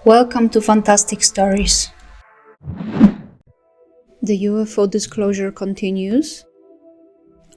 Welcome to Fantastic Stories. The UFO Disclosure Continues.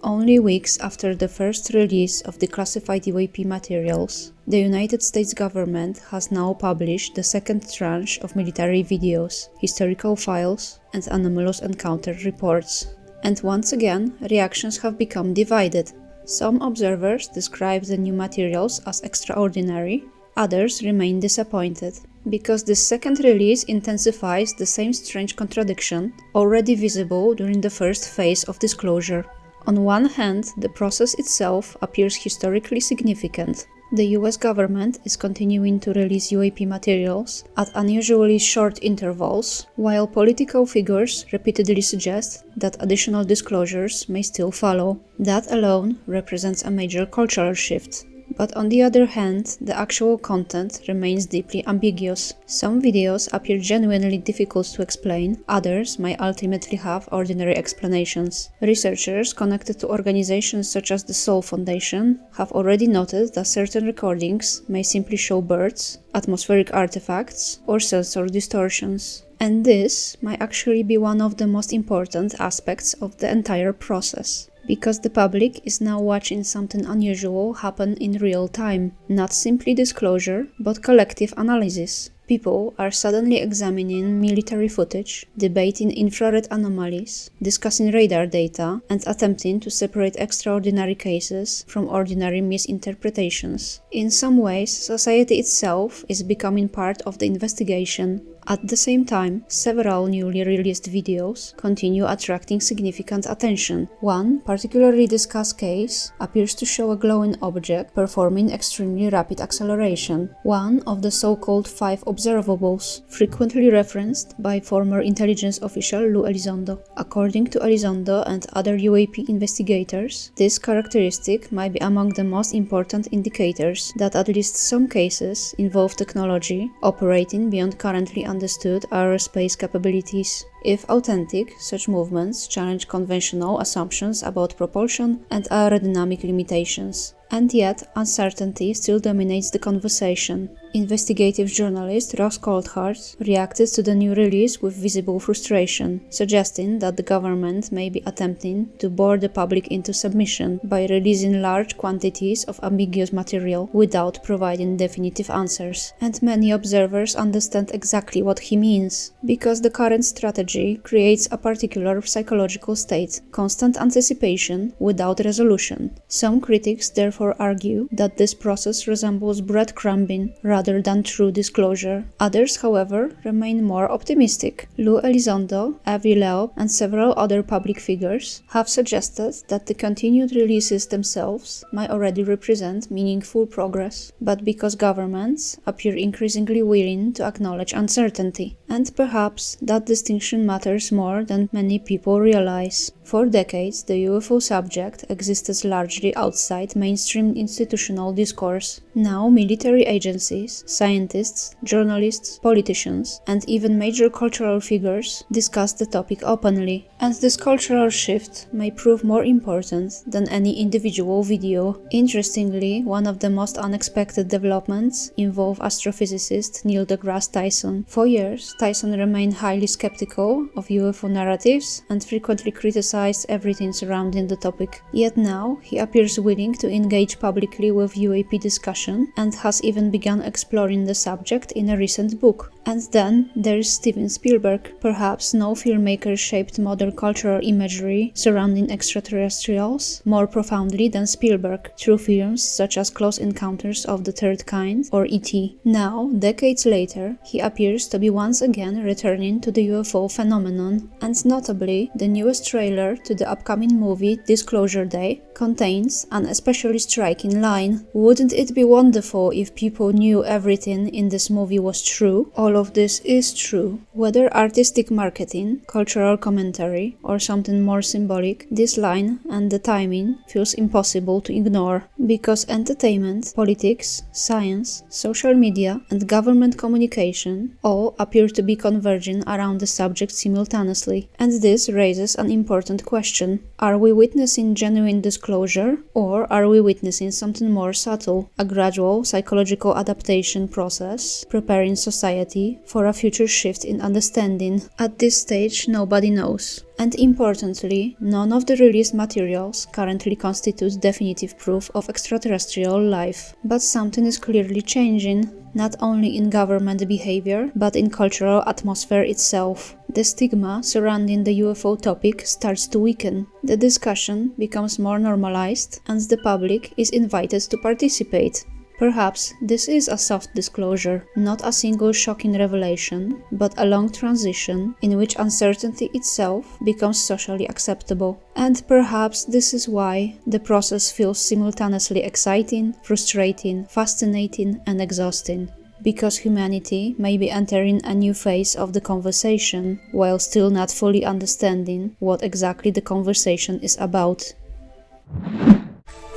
Only weeks after the first release of the classified UAP materials, the United States government has now published the second tranche of military videos, historical files, and anomalous encounter reports. And once again, reactions have become divided. Some observers describe the new materials as extraordinary, others remain disappointed, because this second release intensifies the same strange contradiction already visible during the first phase of disclosure. On one hand, the process itself appears historically significant. The US government is continuing to release UAP materials at unusually short intervals, while political figures repeatedly suggest that additional disclosures may still follow. That alone represents a major cultural shift. But on the other hand, the actual content remains deeply ambiguous. Some videos appear genuinely difficult to explain, others may ultimately have ordinary explanations. Researchers connected to organizations such as the Soul Foundation have already noted that certain recordings may simply show birds, atmospheric artifacts, or sensor distortions. And this might actually be one of the most important aspects of the entire process. Because the public is now watching something unusual happen in real time, not simply disclosure, but collective analysis. People are suddenly examining military footage, debating infrared anomalies, discussing radar data, and attempting to separate extraordinary cases from ordinary misinterpretations. In some ways, society itself is becoming part of the investigation. At the same time, several newly released videos continue attracting significant attention. One particularly discussed case appears to show a glowing object performing extremely rapid acceleration, one of the so-called 5 observables, frequently referenced by former intelligence official Lou Elizondo. According to Elizondo and other UAP investigators, this characteristic might be among the most important indicators that at least some cases involve technology operating beyond currently understood aerospace capabilities. If authentic, such movements challenge conventional assumptions about propulsion and aerodynamic limitations. And yet, uncertainty still dominates the conversation. Investigative journalist Ross Coulthard reacted to the new release with visible frustration, suggesting that the government may be attempting to bore the public into submission by releasing large quantities of ambiguous material without providing definitive answers. And many observers understand exactly what he means, because the current strategy creates a particular psychological state, constant anticipation without resolution. Some critics therefore argue that this process resembles breadcrumbing rather than true disclosure. Others, however, remain more optimistic. Lou Elizondo, Avi Loeb, and several other public figures have suggested that the continued releases themselves might already represent meaningful progress, but because governments appear increasingly willing to acknowledge uncertainty. And perhaps that distinction matters more than many people realize. For decades, the UFO subject existed largely outside mainstream institutional discourse. Now, military agencies, scientists, journalists, politicians, and even major cultural figures discuss the topic openly. And this cultural shift may prove more important than any individual video. Interestingly, one of the most unexpected developments involve astrophysicist Neil deGrasse Tyson. For years, Tyson remained highly skeptical of UFO narratives and frequently criticized everything surrounding the topic. Yet now, he appears willing to engage publicly with UAP discussion and has even begun exploring the subject in a recent book. And then there is Steven Spielberg. Perhaps no filmmaker shaped modern cultural imagery surrounding extraterrestrials more profoundly than Spielberg, through films such as Close Encounters of the Third Kind or E.T. Now, decades later, he appears to be once again returning to the UFO phenomenon, and notably, the newest trailer to the upcoming movie Disclosure Day contains an especially striking line. Wouldn't it be wonderful if people knew everything in this movie was true? All of this is true. Whether artistic marketing, cultural commentary, or something more symbolic, this line and the timing feels impossible to ignore, because entertainment, politics, science, social media, and government communication all appear to be converging around the subject observed simultaneously. And this raises an important question. Are we witnessing genuine disclosure, or are we witnessing something more subtle, a gradual psychological adaptation process, preparing society for a future shift in understanding? At this stage, nobody knows. And importantly, none of the released materials currently constitutes definitive proof of extraterrestrial life. But something is clearly changing, not only in government behavior, but in cultural atmosphere itself. The stigma surrounding the UFO topic starts to weaken. The discussion becomes more normalized, and the public is invited to participate. Perhaps this is a soft disclosure, not a single shocking revelation, but a long transition in which uncertainty itself becomes socially acceptable. And perhaps this is why the process feels simultaneously exciting, frustrating, fascinating, and exhausting. Because humanity may be entering a new phase of the conversation, while still not fully understanding what exactly the conversation is about.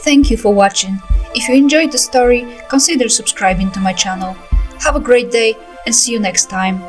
Thank you for watching. If you enjoyed the story, consider subscribing to my channel. Have a great day and see you next time.